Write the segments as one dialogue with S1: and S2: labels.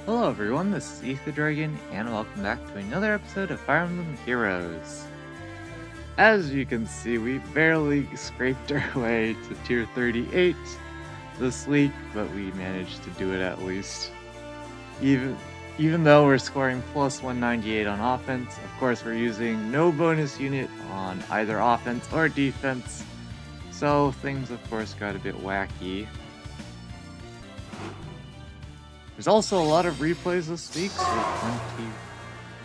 S1: Hello everyone, this is Ether Dragon, and welcome back to another episode of Fire Emblem Heroes. As you can see, we barely scraped our way to tier 38 this week, but we managed to do it at least. Even though we're scoring plus 198 on offense, of course we're using no bonus unit on either offense or defense, so things of course got a bit wacky. There's also a lot of replays this week, so plenty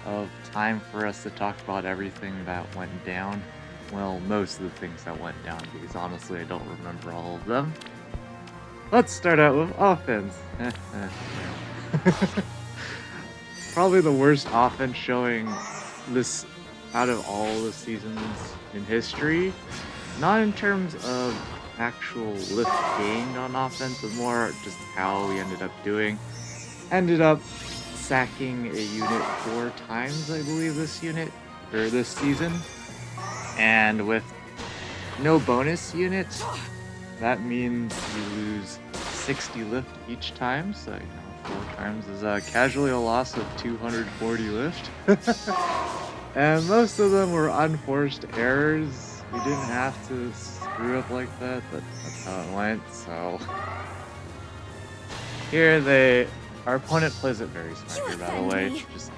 S1: of time for us to talk about everything that went down. Well, most of the things that went down, because honestly I don't remember all of them. Let's start out with offense. Probably the worst offense showing this out of all the seasons in history. Not in terms of actual lift gained on offense, but more just how we ended up doing. Ended up sacking a unit 4 times, I believe, this season. And with no bonus unit, that means you lose 60 lift each time. So, 4 times is casually a loss of 240 lift. And most of them were unforced errors. We didn't have to screw up like that, but that's how it went. So here our opponent plays it very smart here, by the way. Just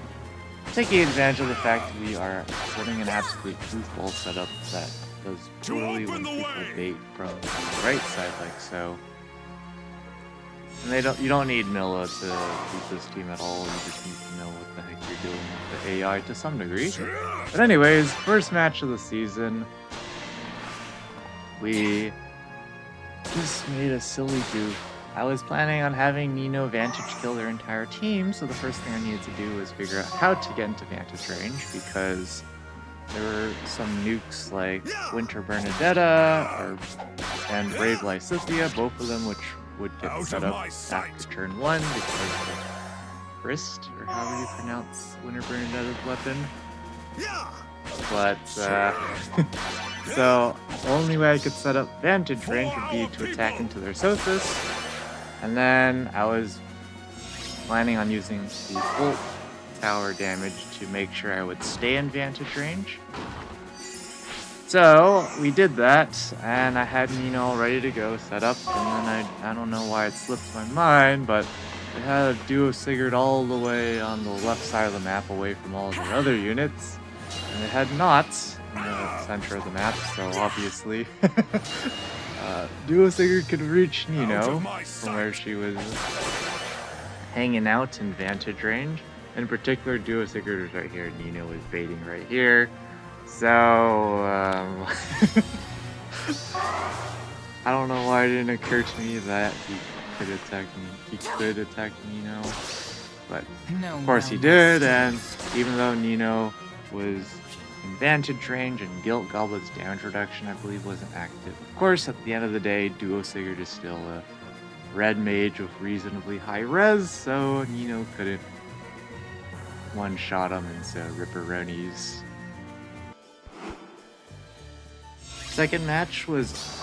S1: taking advantage of the fact that we are running an absolute foosball setup that does poorly when people bait from the right side like so. And you don't need Milla to beat this team at all. You just need to know what the heck you're doing with the AI to some degree. But anyways, first match of the season, we just made a silly goof. I was planning on having Nino Vantage kill their entire team, so the first thing I needed to do was figure out how to get into Vantage range, because there were some nukes like Winter Bernadetta and Brave Lysithia, both of them which would get set up after turn 1 because of Wrist, or however you pronounce Winter Bernadetta's weapon. But, so the only way I could set up Vantage range would be to attack into their Sothis. And then I was planning on using the Bolt Tower damage to make sure I would stay in Vantage range. So we did that, and I had Nino all ready to go set up, and then I don't know why it slipped my mind, but I had a Duo Sigurd all the way on the left side of the map away from all of the other units, and it had knots in the center of the map, so obviously Duo Sigurd could reach Nino from where she was hanging out in Vantage range. In particular, Duo Sigurd was right here, Nino was baiting right here. So, I don't know why it didn't occur to me that he could attack Nino, but of course he did, and even though Nino was in Vantage range and Guilt Goblet's damage reduction, I believe, wasn't active. Of course, at the end of the day, Duo Sigurd is still a red mage with reasonably high res, so Nino couldn't one-shot him into Ripperonis. Second match was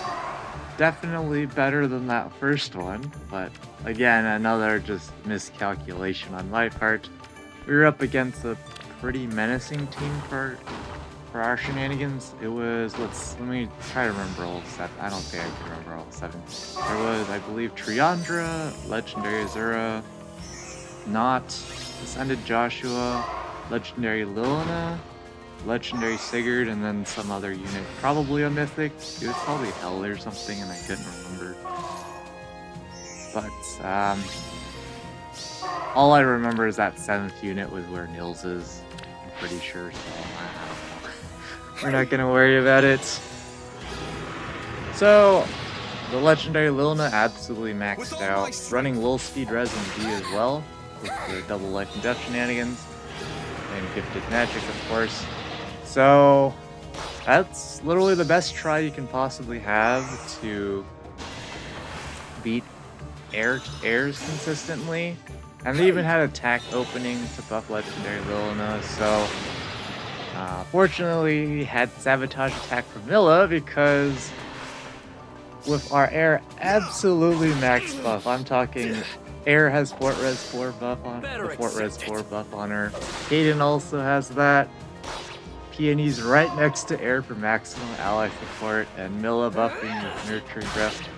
S1: definitely better than that first one, but again, another just miscalculation on my part. We were up against a pretty menacing team for our shenanigans. It was, let me try to remember all 7. I don't think I can remember all 7. There was, I believe, Triandra, Legendary Azura, Not, Ascended Joshua, Legendary Lilina, Legendary Sigurd, and then some other unit, probably a mythic. It was probably Hell or something, and I couldn't remember. But all I remember is that 7th unit was where Nils is. I'm pretty sure, so I don't know. We're not gonna worry about it. So the Legendary Lilina absolutely maxed out, running Lil Speed Res and D as well, with the double life and death shenanigans, and gifted magic, of course. So that's literally the best try you can possibly have to beat airs consistently. And they even had attack opening to buff Legendary Lilina, so fortunately we had Sabotage attack from Milla, because with our air absolutely max buff, I'm talking Air has Fort Res 4 buff on the Fort Res 4 buff on her. Kaden also has that. Peony's right next to Air for maximum ally support, and Milla buffing with Nurturing Breath.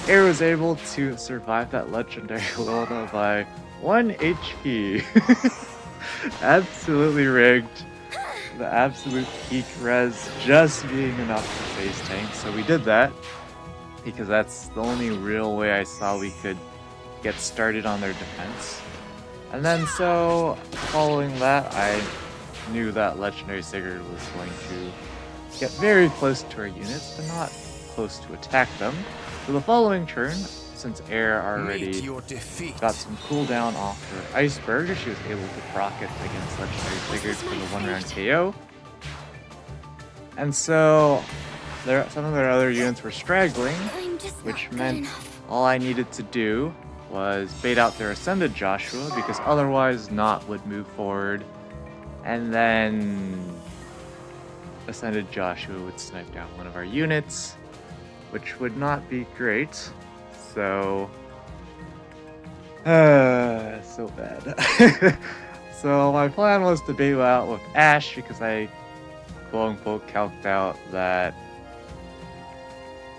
S1: Air was able to survive that legendary Lona by 1 HP. Absolutely rigged. The absolute peak res just being enough to face tank. So we did that because that's the only real way I saw we could get started on their defense. And then so following that, I knew that Legendary Sigurd was going to get very close to our units, but not close to attack them. So the following turn, since Air already got some cooldown off her Iceberg, she was able to proc it against Legendary Sigurd for the 1-round KO. And so some of their other units were straggling, which meant all I needed to do was bait out their Ascended Joshua, because otherwise Not would move forward, and then Ascended Joshua would snipe down one of our units, which would not be great. So so bad. So my plan was to bait out with Ashe, because I quote-unquote calced out that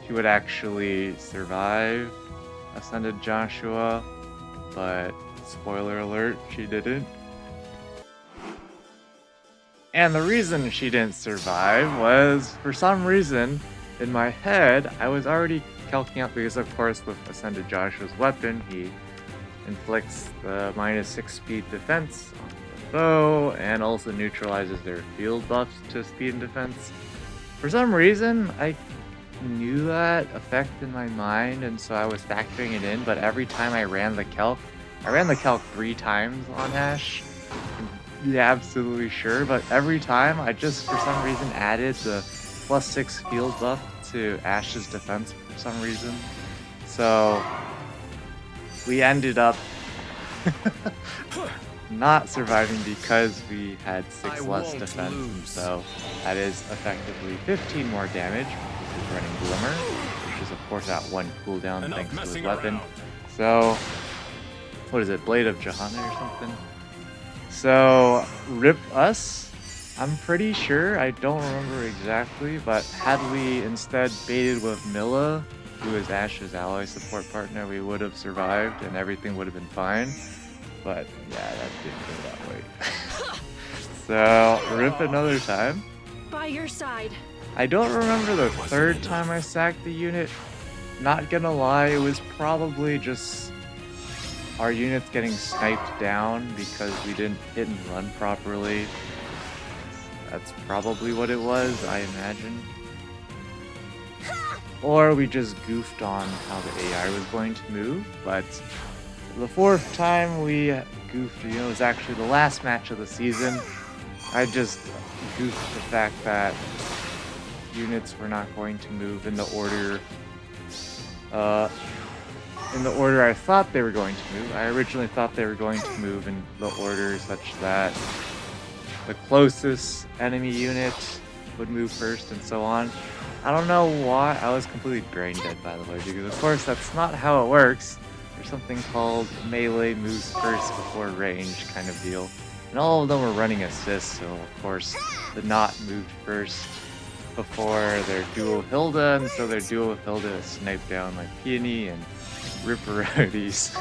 S1: she would actually survive Ascended Joshua, but spoiler alert, she didn't. And the reason she didn't survive was, for some reason, in my head, I was already calculating out, because of course with Ascended Joshua's weapon, he inflicts the -6 speed defense on the foe, and also neutralizes their field buffs to speed and defense. For some reason, I knew that effect in my mind, and so I was factoring it in, but every time I ran the calc 3 times on Ashe. Yeah, absolutely sure, but every time I just for some reason added the +6 field buff to Ashe's defense for some reason. So we ended up not surviving because we had 6 less defense. So that is effectively 15 more damage because he's running Glimmer, which is of course at 1 cooldown thanks to his weapon. So what is it, Blade of Johanna or something? So rip us. I'm pretty sure, I don't remember exactly, but had we instead baited with Milla, who is Ashe's ally support partner, we would have survived and everything would have been fine. But yeah, that didn't go that way. So rip another time.
S2: By your side.
S1: I don't remember the third time I sacked the unit. Not gonna lie, it was probably just our units getting sniped down because we didn't hit and run properly. That's probably what it was, I imagine. Or we just goofed on how the AI was going to move, but the 4th time we goofed, it was actually the last match of the season. I just goofed the fact that units were not going to move in the order I thought they were going to move. I originally thought they were going to move in the order such that the closest enemy unit would move first and so on. I don't know why. I was completely brain dead, by the way, because of course that's not how it works. There's something called melee moves first before range kind of deal. And all of them were running assists, so of course the Not moved first before their duo Hilda, and so their duo with Hilda sniped down like Peony and Ripperotis.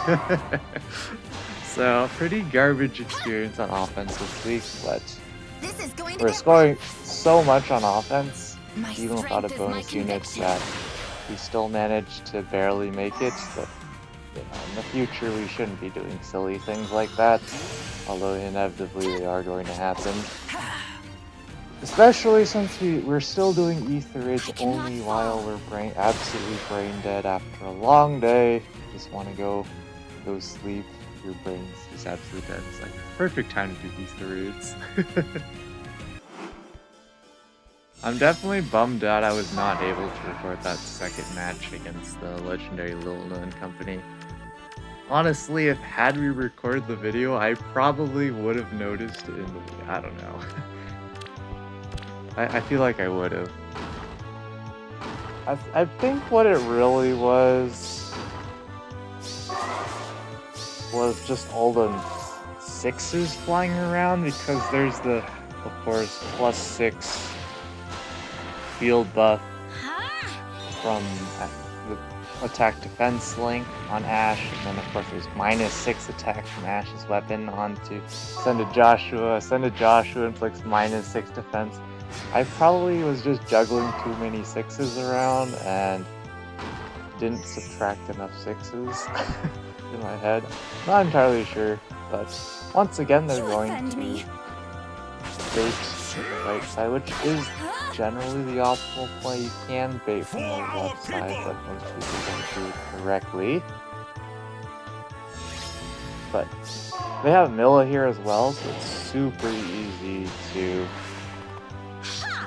S1: So pretty garbage experience on offense this week, but we're scoring so much on offense, even without a bonus unit, that we still managed to barely make it. But you know, in the future we shouldn't be doing silly things like that, although inevitably they are going to happen. Especially since we're still doing Ether Raids only while we're absolutely brain dead after a long day. Just want to go sleep. Your brain's just absolutely dead. It's like perfect time to do Ether Raids. I'm definitely bummed out I was not able to record that second match against the legendary Lilna and company. Honestly, if had we recorded the video, I probably would have noticed it in the video. I don't know. I feel like I would have. I think what it really was was just all the sixes flying around because there's the, of course, +6 field buff from the attack defense link on Ash, and then of course there's -6 attack from Ash's weapon onto send to Joshua. Send to Joshua inflicts -6 defense. I probably was just juggling too many sixes around and didn't subtract enough sixes in my head. Not entirely sure, but once again they're going to bait from the right side, which is generally the optimal play. You can bait from the left side, but most people don't do it correctly. But they have Milla here as well, so it's super easy to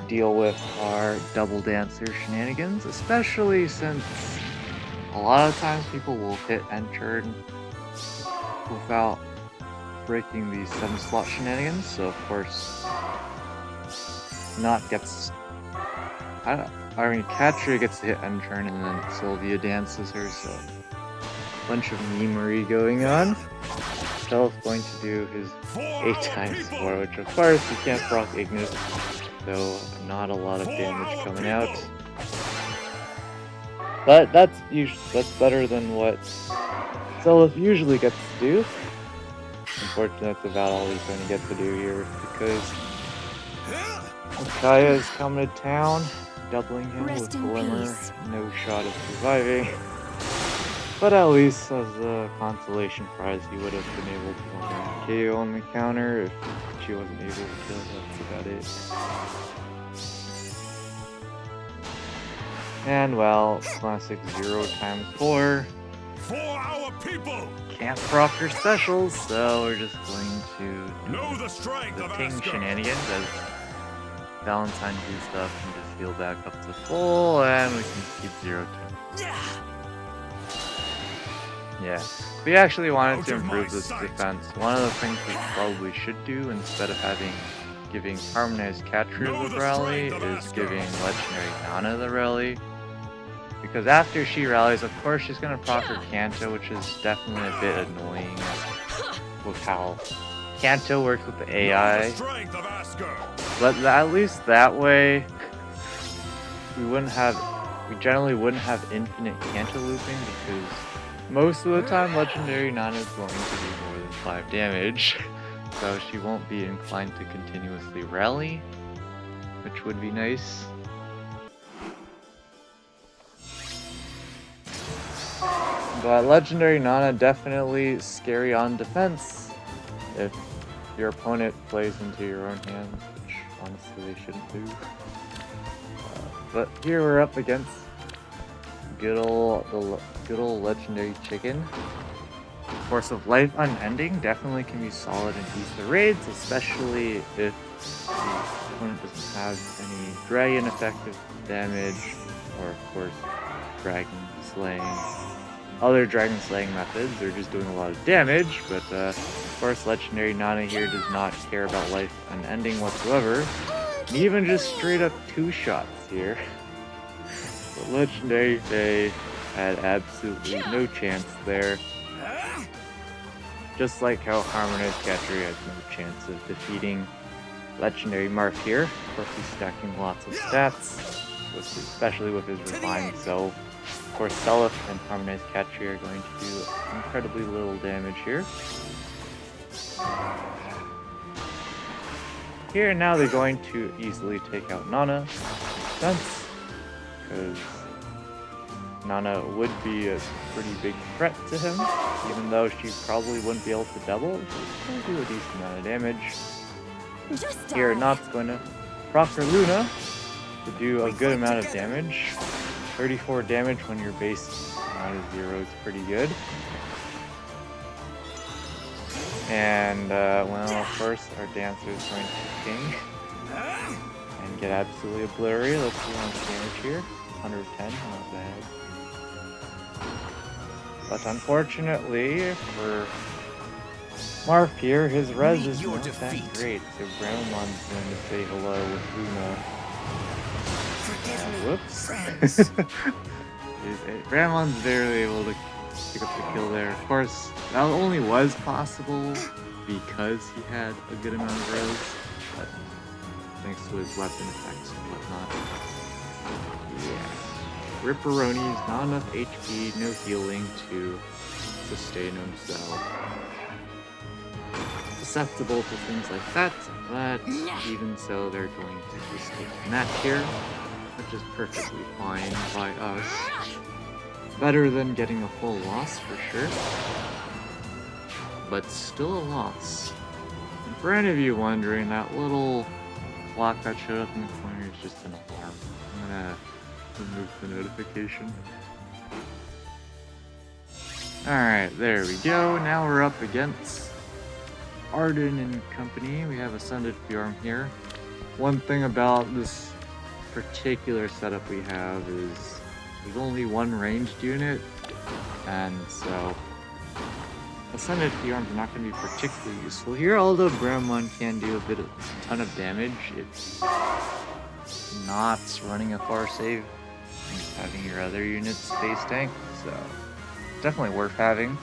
S1: deal with our double dancer shenanigans, especially since a lot of times people will hit end turn without breaking these 7-slot shenanigans, so of course not gets, I mean Katria gets to hit end turn and then Sylvia dances her, so a bunch of memery going on. Stella's going to do his 8x4, which of course you can't proc Ignis, so not a lot of damage coming out. But that's better than what Stella usually gets to do. Unfortunately, that's about all he's going to get to do here, because Kaya is coming to town, doubling him with Glimmer. No shot of surviving. But at least as a consolation prize, he would have been able to land KO on the counter if she wasn't able to kill. That's about it. And well, classic 0x4.
S2: For our people.
S1: Can't proc her specials, so we're just going to
S2: know the strength
S1: the
S2: of
S1: King
S2: Asgard.
S1: shenanigans as Valentine do stuff and just heal back up to full, and we can keep 0 time. Yeah, we actually wanted to improve this defense. One of the things we probably should do instead of giving Harmonized Katria the rally is giving Legendary Nana the rally. Because after she rallies, of course she's going to proc her Kanto, which is definitely a bit annoying with how Kanto works with the AI. But at least that way, we generally wouldn't have infinite Kanto looping, because most of the time Legendary Nana is going to do more than 5 damage. So she won't be inclined to continuously rally, which would be nice. But Legendary Nana definitely scary on defense if your opponent plays into your own hands, which honestly they shouldn't do. But here we're up against good old Legendary Chicken. Force of Life Unending definitely can be solid in Ether raids, especially if the opponent doesn't have any dragon effective damage, or of course dragon slaying. Other dragon slaying methods, they're just doing a lot of damage, but of course Legendary Nana here does not care about life unending whatsoever. And even just straight up 2 shots here. But Legendary Faye had absolutely no chance there. Just like how Harmonized Katria has no chance of defeating Legendary Marth here. Of course he's stacking lots of stats, especially with his refined self. Of course, Seliph and Harmonized Katria are going to do incredibly little damage here. Here now they're going to easily take out Nana. Makes sense, because Nana would be a pretty big threat to him, even though she probably wouldn't be able to double. She'll do a decent amount of damage. Here, Not's going to proc her Luna to do a good amount of damage. 34 damage when your base amount is 0 is pretty good. And, well, of course, our dancer is going to King and get absolutely obliterated. Let's see how much damage here. 110, not bad. But unfortunately for Marth here, his res is not that great, so Grandma's going to say hello with Luna. Whoops. Grandma's barely able to Pick up the kill there. Of course, that only was possible because he had a good amount of rose, but thanks to his weapon effects and whatnot. Yeah. Ripperonis, not enough HP, no healing to sustain himself. Susceptible to things like that, but even so, they're going to just take the match here, which is perfectly fine by us. Better than getting a full loss for sure, but still a loss. And for any of you wondering, that little clock that showed up in the corner is just an alarm. I'm gonna remove the notification. Alright, there we go. Now we're up against Arden and company. We have Ascended Fjorm here. One thing about this particular setup we have is there's only one ranged unit, and so Ascended Fjorms are not going to be particularly useful here, although Bramon can do a ton of damage. It's not running a far save and having your other units space tank, so definitely worth having.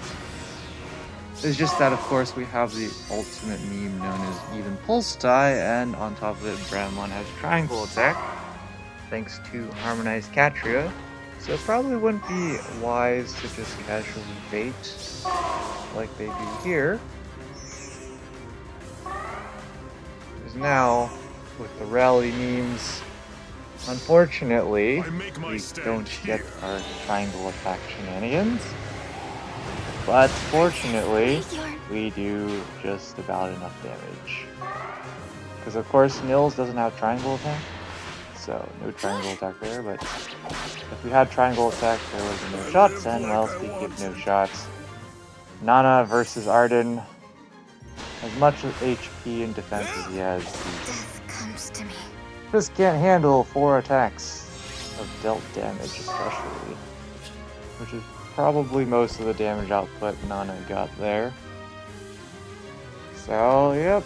S1: It's just that, of course, we have the ultimate meme known as Even Pulse Die, and on top of it, Bramon has Triangle Attack, thanks to Harmonized Catria, so it probably wouldn't be wise to just casually bait like they do here. Because now, with the rally memes, unfortunately, we don't get our Triangle Attack shenanigans. But fortunately, we do just about enough damage. Because of course, Nils doesn't have Triangle Attack, so no Triangle Attack there, but if we had Triangle Attack, there was no shots, and well, speaking of no shots, Nana versus Arden, as much HP and defense as he has, he just can't handle 4 attacks of dealt damage, especially, which is probably most of the damage output Nana got there. So, yep,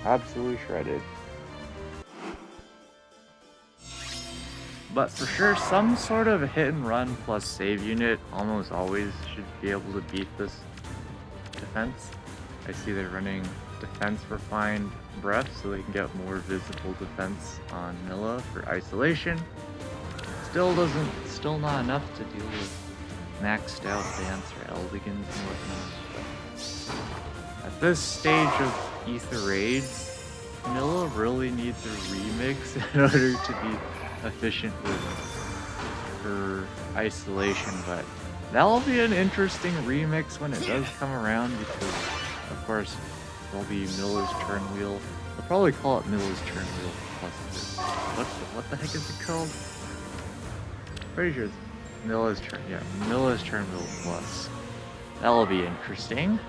S1: absolutely shredded. But for sure, some sort of hit and run plus save unit almost always should be able to beat this defense. I see they're running defense refined breath so they can get more visible defense on Milla for isolation. Still not enough to deal with maxed out dance or elegance and whatnot. At this stage of Ether Raids, Milla really needs a remix in order to be efficient with her isolation, but that'll be an interesting remix when it does come around, because of course there'll be Milla's turn wheel. They'll probably call it Milla's turn wheel plus what the heck is it called? Pretty sure it's Milla's turn, yeah, Milla's turn wheel plus. That'll be interesting.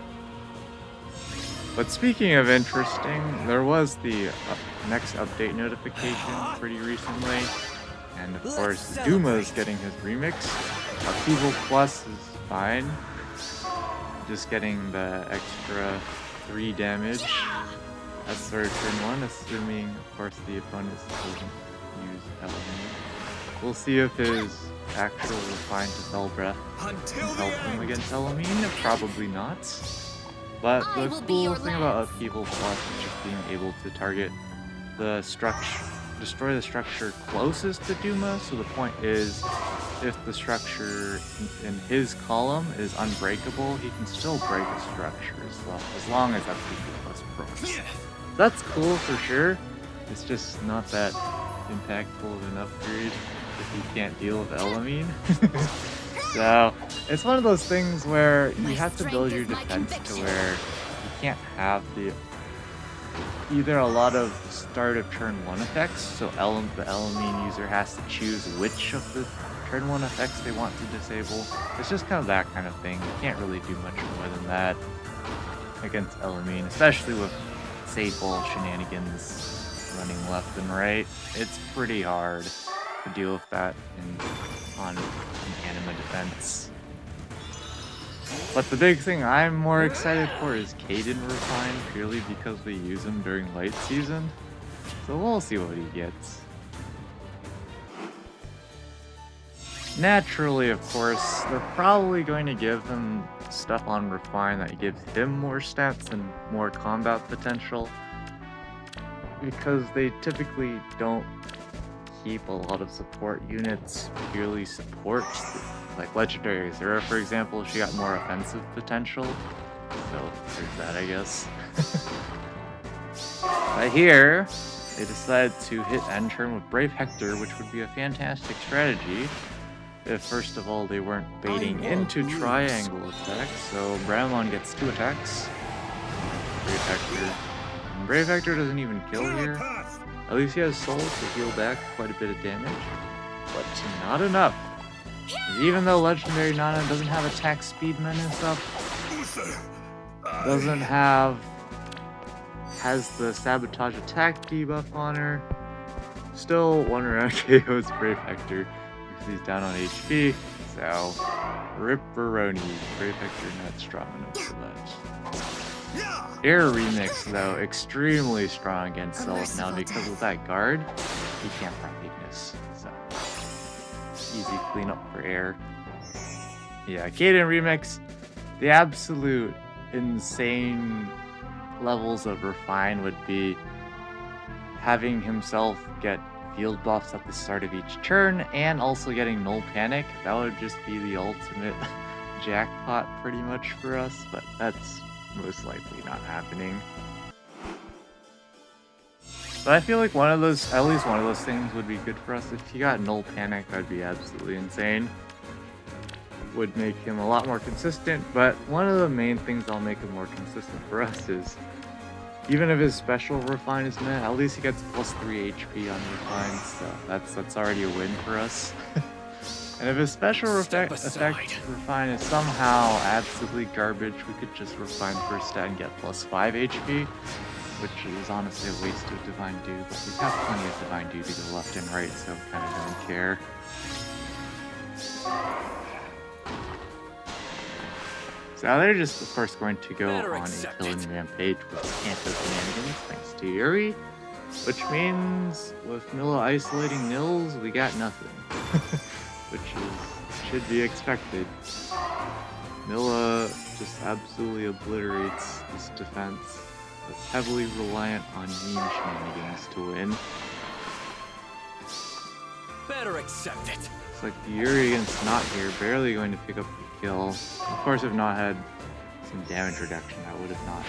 S1: But speaking of interesting, there was the next update notification pretty recently, and of course Duma's getting his remix. Upheaval Plus is fine, just getting the extra 3 damage. That's for turn 1, assuming of course the opponent doesn't use Element. We'll see if his actual refined Dispel Breath can help him against Elamine. Probably not. But the cool thing about Upheaval Plus is just being able to target the structure, destroy the structure closest to Duma. So the point is, if the structure in his column is unbreakable, he can still break a structure as long as Upheaval Plus procs. That's cool for sure. It's just not that impactful of an upgrade if you can't deal with Elamine. So, it's one of those things where you have to build your defense to where you can't have either a lot of start of turn 1 effects, so the Elamine user has to choose which of the turn 1 effects they want to disable. It's just kind of that kind of thing. You can't really do much more than that against Elamine, especially with save ball shenanigans running left and right. It's pretty hard to deal with that on anima defense. But the big thing I'm more excited for is Caden Refine, purely because we use him during late season. So we'll see what he gets. Naturally, of course, they're probably going to give him stuff on Refine that gives him more stats and more combat potential, because they typically don't keep a lot of support units purely support. Like Legendary Zero, for example, she got more offensive potential, so there's that, I guess. But here, they decided to hit end turn with Brave Hector, which would be a fantastic strategy if, first of all, they weren't baiting into triangle attacks. So Bramon gets 2 attacks. Brave Hector. And Brave Hector doesn't even kill here. At least he has Soul to heal back quite a bit of damage, but not enough. Even though Legendary Nana doesn't have attack speed men and stuff, has the sabotage attack debuff on her, still 1 round KOs Brave Hector because he's down on HP. So Ripperoni, Brave Hector not strong enough for that. Air Remix though, extremely strong against Self now because of that guard. He can't front weakness, so easy cleanup for Air. Yeah, Kaden Remix, the absolute insane levels of Refine would be having himself get field buffs at the start of each turn and also getting Null Panic. That would just be the ultimate jackpot pretty much for us, but that's most likely not happening. But I feel like one of those, at least one of those things would be good for us. If he got Null Panic, that'd be absolutely insane. Would make him a lot more consistent, but one of the main things that'll make him more consistent for us is even if his special Refine is met, at least he gets +3 HP on Refine, so that's already a win for us. And if his special effect Refine is somehow absolutely garbage, we could just Refine first stat and get +5 HP, which is honestly a waste of Divine Dew, but we have plenty of Divine Dew to go left and right, so kind of don't care. So they're just, of course, going to go on a killing rampage with Kanto shenanigans, thanks to Yuri. Which means, with Milla isolating Nils, we got nothing. Which should be expected. Milla just absolutely obliterates this defense. That's heavily reliant on meme shenanigans to win.
S3: Better accept it.
S1: It's like the Yuri against Not here, barely going to pick up the kill. Of course, if Not had some damage reduction, that would have not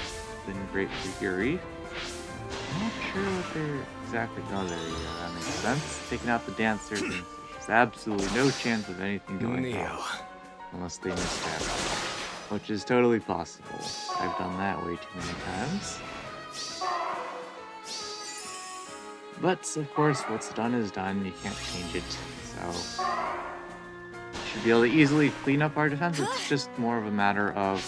S1: been great for Yuri. I'm not sure what they're exactly. Oh, there you go. That makes sense. Taking out the dancers, and there's absolutely no chance of anything going on unless they misstep, which is totally possible. I've done that way too many times. But of course, what's done is done. You can't change it. So should be able to easily clean up our defense. It's just more of a matter of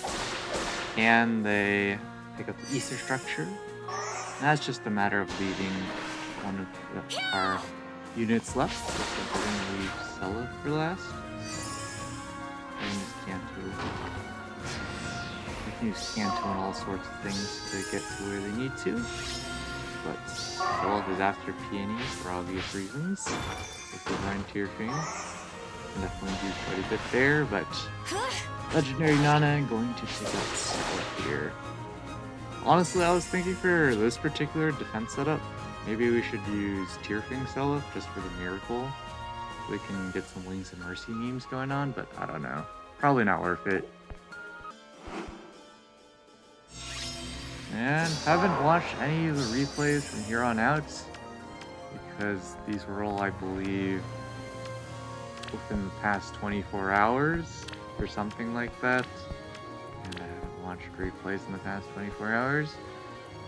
S1: can they pick up the ether structure? And that's just a matter of leaving one of our units left. So we're going to leave Sella for last. We can use Kanto and all sorts of things to get to where they need to. But Sella is after Peony for obvious reasons. With Divine Tier King. Can definitely do quite a bit there, but Legendary Nana going to pick up Sella here. Honestly, I was thinking for this particular defense setup, maybe we should use Tearfing Sella just for the miracle. So we can get some Wings of Mercy memes going on, but I don't know. Probably not worth it. And haven't watched any of the replays from here on out, because these were all, I believe, within the past 24 hours or something like that. And I haven't watched replays in the past 24 hours.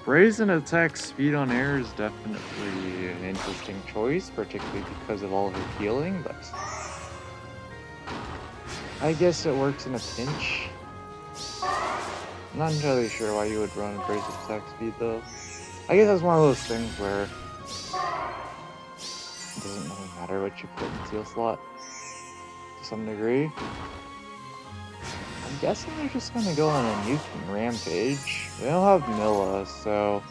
S1: Brazen attack speed on air is definitely an interesting choice, particularly because of all her healing, but I guess it works in a pinch. I'm not entirely sure why you would run Brazen attack speed though. I guess that's one of those things where it doesn't really matter what you put in seal slot to some degree. I'm guessing they're just gonna go on a nuking rampage. They don't have Milla, so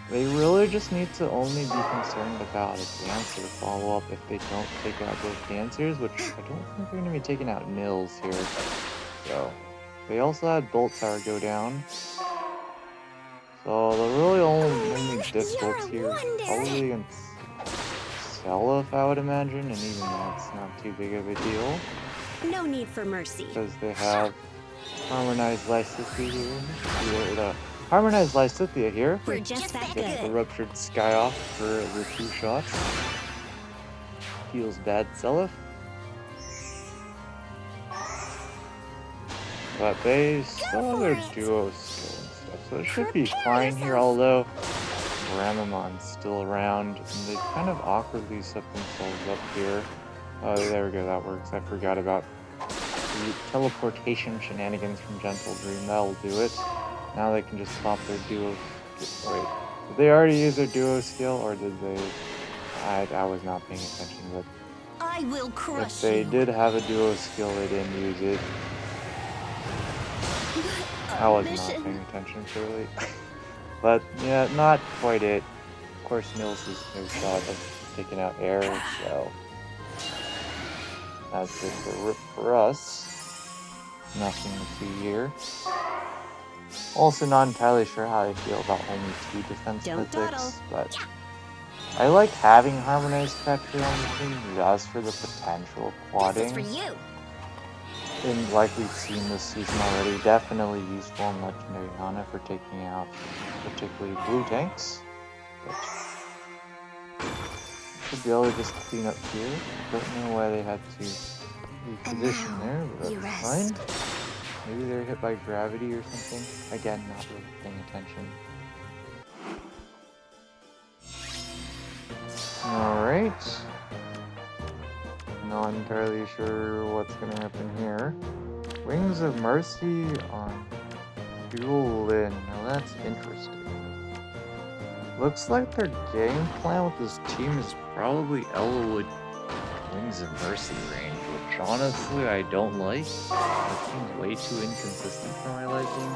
S1: They really just need to only be concerned about a dancer to follow up if they don't take out both dancers, which I don't think they're going to be taking out Nils here. So, they also had Bolt Tower go down. So, the really only difficult here is probably against Seliph, I would imagine, and even that's not too big of a deal.
S4: No need for mercy.
S1: Because they have Harmonized Lysithia here. The Harmonized Lysithia here.
S4: We're just that
S1: Gets the
S4: good.
S1: Ruptured Sky off for the 2 shots. Heals bad Seliph. But they still have their duo skill and stuff, so it should be fine here, although Ramamon's still around, and they kind of awkwardly set themselves up here. Oh, there we go, that works. I forgot about the teleportation shenanigans from Gentle Dream. That'll do it. Now they can just pop their duo skill. Wait, did they already use their duo skill, or did they? I was not paying attention, but
S4: I will crush
S1: if they did have a duo skill, they didn't use it. I was not paying attention, clearly. But, yeah, not quite it. Of course, Nils is no shot of taking out air, so that's it for us. Nothing to see here. Also not entirely sure how I feel about only 2 defense mythics, but I like having Harmonized Factory on the team just for the potential quadding.
S4: For you.
S1: And like we've seen this season already, definitely useful in Legendary Hana for taking out particularly blue tanks. But should be able to just clean up here. Don't know why they had to reposition there, but that's fine. Maybe they're hit by gravity or something. Again, not really paying attention. Alright. Not entirely sure what's gonna happen here. Wings of Mercy on Dual Lin. Now that's interesting. Looks like their game plan with this team is probably Elwood Wings of Mercy range, which honestly I don't like. It seems way too inconsistent for my liking.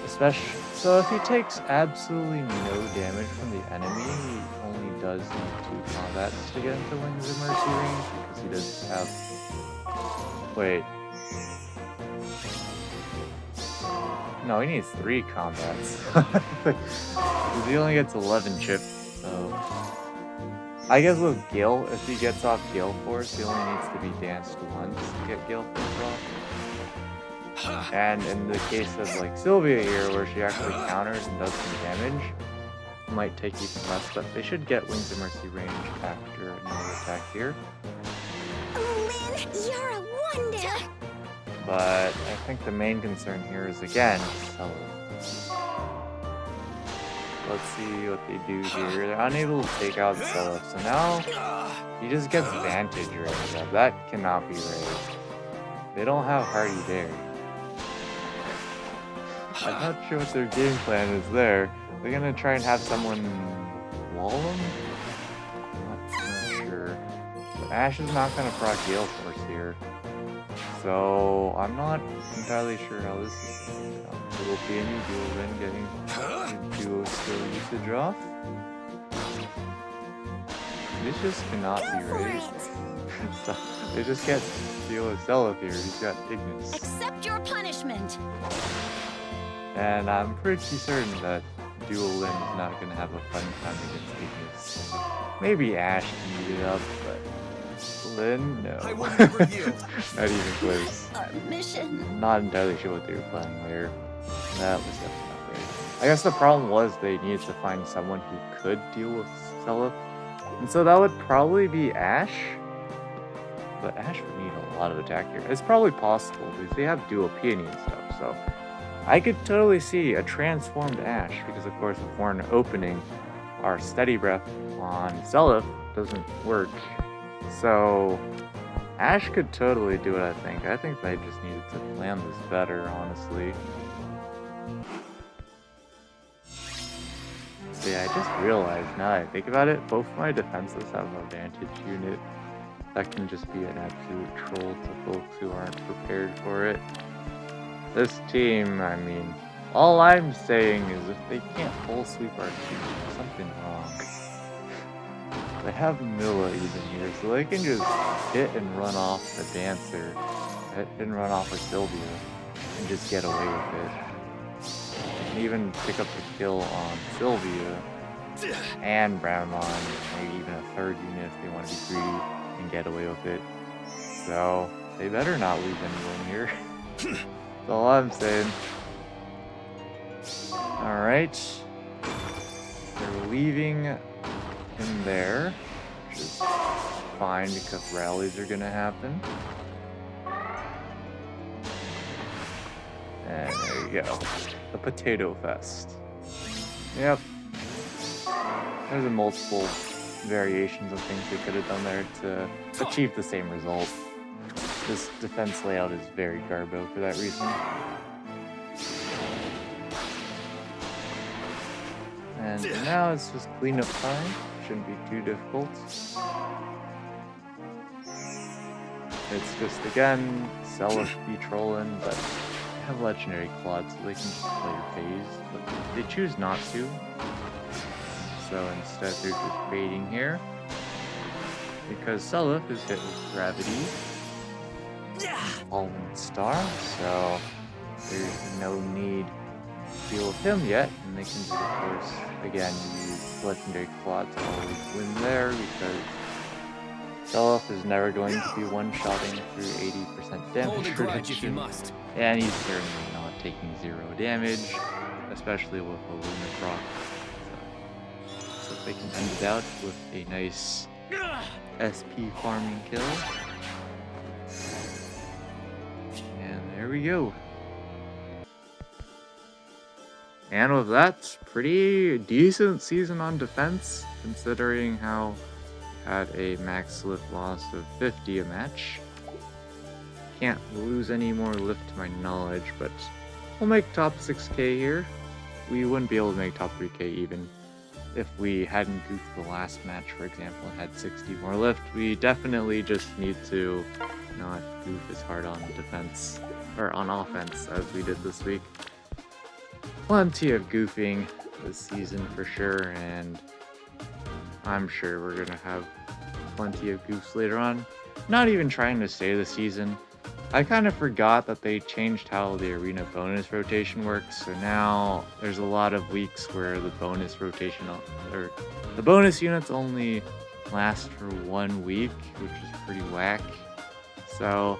S1: Especially, so if he takes absolutely no damage from the enemy, he only does need 2 combats to get into Wings of Mercy range, because he doesn't have... Wait. No, he needs 3 combats. Because he only gets 11 chips, so... I guess with Gil, if he gets off Gale Force, he only needs to be danced once to get Gale Force off. And in the case of like Sylvia here, where she actually counters and does some damage, it might take even less, but they should get Wings of Mercy range after another attack here.
S4: Oh, Lin, you're a wonder.
S1: But I think the main concern here is again, Seliph. Let's see what they do here. They're unable to take out Seliph, so now he just gets Vantage raised up. That cannot be raised. They don't have Hardy there. I'm not sure what their game plan is there. They're gonna try and have someone wall them? Not sure. But Ash is not gonna proc Gale Force here. So I'm not entirely sure how this is going to come. There will be any dual then getting the duo skill usage off. This just cannot be raised. So they just can't deal with Seliph here. He's got Ignis.
S4: Accept your punishment.
S1: And I'm pretty certain that Dual Lin is not going to have a fun time against Ignis. Maybe Ash can beat it up, but Lin, no.
S3: I will never yield.
S1: Not even close.
S4: Our mission.
S1: Not entirely sure what they were playing there. That was definitely not great. I guess the problem was they needed to find someone who could deal with Seliph. And so that would probably be Ash. But Ash would need a lot of attack here. It's probably possible because they have dual peony and stuff, so I could totally see a transformed Ash, because of course if we're in opening, our steady breath on Seliph doesn't work. So Ash could totally do it, I think. I think they just needed to plan this better, honestly. So yeah, I just realized now that I think about it, both my defenses have a Vantage unit. That can just be an absolute troll to folks who aren't prepared for it. This team, I mean, All I'm saying is if they can't full sweep our team, there's something wrong. They have Milla even here, so they can just hit and run off the Dancer, hit and run off a Sylvia, and just get away with it. They can even pick up the kill on Sylvia and Brownmon, maybe even a third unit if they want to be greedy, and get away with it. So, they better not lose anyone here. That's all I'm saying. Alright. They're leaving him there, which is fine because rallies are gonna happen. And there you go. The Potato Fest. Yep. There's multiple variations of things they could have done there to achieve the same result. This defense layout is very garbo for that reason. And now it's just cleanup time. Shouldn't be too difficult. It's just, again, Celis be trolling, but they have Legendary Claude, so they can just play your phase. But they choose not to. So instead they're just baiting here. Because Celis is hit with Gravity. Fallen Star, so there's no need to deal with him yet. And they can just, of course, again, use Legendary Claude to always win there because Celis is never going to be one-shotting through 80% damage reduction. And he's certainly not taking 0 damage, especially with a Lunacroc. So if they can end it out with a nice SP farming kill. And there we go. And with that, pretty decent season on defense, considering how had a max lift loss of 50 a match. Can't lose any more lift to my knowledge, but we'll make top 6k here. We wouldn't be able to make top 3k even if we hadn't goofed the last match, for example, and had 60 more lift. We definitely just need to not goof as hard on defense, or on offense, as we did this week. Plenty of goofing this season for sure, and I'm sure we're gonna have plenty of goofs later on. Not even trying to say the season. I kind of forgot that they changed how the arena bonus rotation works, so now there's a lot of weeks where the bonus rotation, or the bonus units only last for 1 week, which is pretty whack. So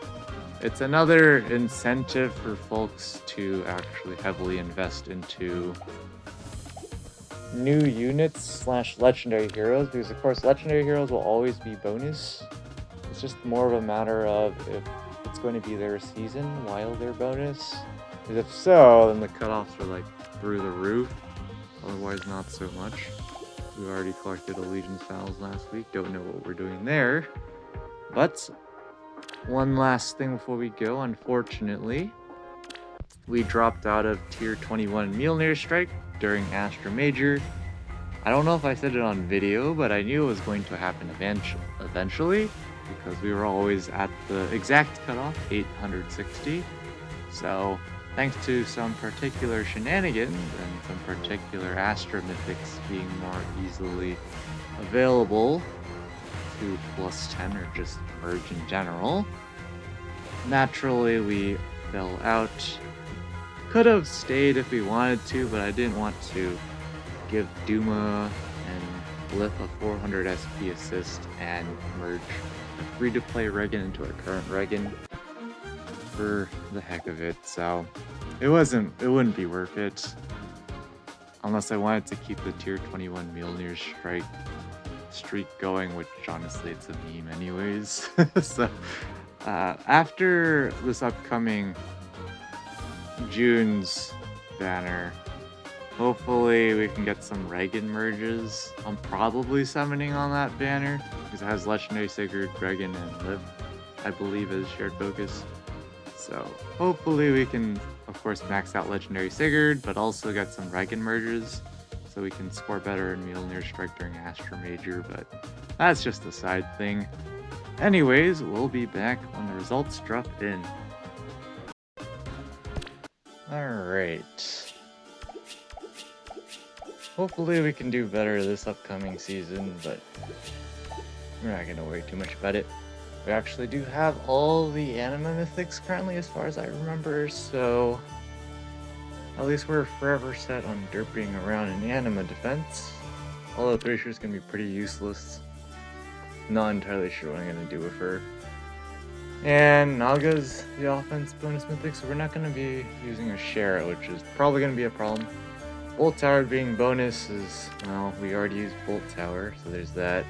S1: it's another incentive for folks to actually heavily invest into new units slash legendary heroes, because of course legendary heroes will always be bonus. It's just more of a matter of if it's going to be their season while they're bonus. Because if so, then the cutoffs are like through the roof. Otherwise, not so much. We've already collected Allegiance Fouls last week. Don't know what we're doing there. But one last thing before we go. Unfortunately, we dropped out of Tier 21 Mjolnir Strike during Astra Major. I don't know if I said it on video, but I knew it was going to happen eventually, because we were always at the exact cutoff, 860. So thanks to some particular shenanigans and some particular Astra Mythics being more easily available to +10 or just merge in general, naturally we fell out. Could have stayed if we wanted to, but I didn't want to give Duma and Blip a 400 SP assist and merge a free-to-play Regan into our current Regan for the heck of it. So it wouldn't be worth it unless I wanted to keep the Tier 21 Mjolnir Strike streak going, which honestly it's a meme anyways. So after this upcoming June's banner, hopefully we can get some Regan merges. I'm probably summoning on that banner because it has Legendary Sigurd, Regan, and Liv, I believe, as shared focus. So hopefully we can, of course, max out Legendary Sigurd, but also get some Regan merges so we can score better in Mjolnir Strike during Astra Major, but that's just a side thing. Anyways, we'll be back when the results drop in. Alright, hopefully we can do better this upcoming season, but we're not gonna worry too much about it. We actually do have all the anima mythics currently as far as I remember, so at least we're forever set on derping around in anima defense. Although Thresher's gonna be pretty useless. Not entirely sure what I'm gonna do with her. And Naga's the offense bonus mythic, so we're not gonna be using a Shara, which is probably gonna be a problem. Bolt Tower being bonus is, well, we already used Bolt Tower, so there's that.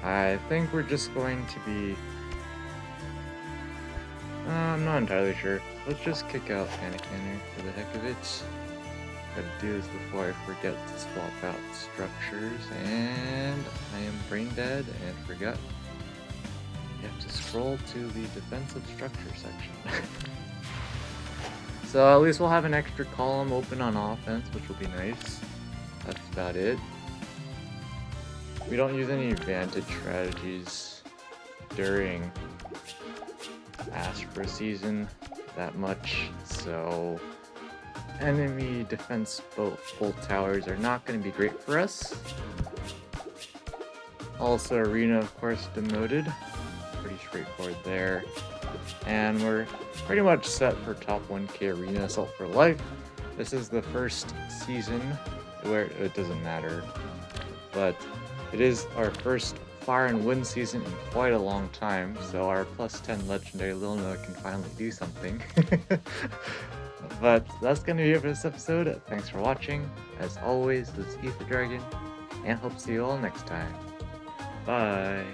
S1: I think we're just going to be... I'm not entirely sure. Let's just kick out Panic Canner for the heck of it. Gotta do this before I forget to swap out structures, and I am brain dead and forgot. You have to scroll to the defensive structure section. So at least we'll have an extra column open on offense, which will be nice. That's about it. We don't use any advantage strategies during Aspera season that much, so enemy defense bolt towers are not going to be great for us. Also, Arena, of course, demoted. Pretty straightforward there. And we're pretty much set for top 1k Arena Assault for life. This is the first season where it doesn't matter, but it is our first Fire and Wind season in quite a long time, so our plus 10 legendary Lilna can finally do something. But that's going to be it for this episode. Thanks for watching. As always, this is Ether Dragon, and hope to see you all next time. Bye.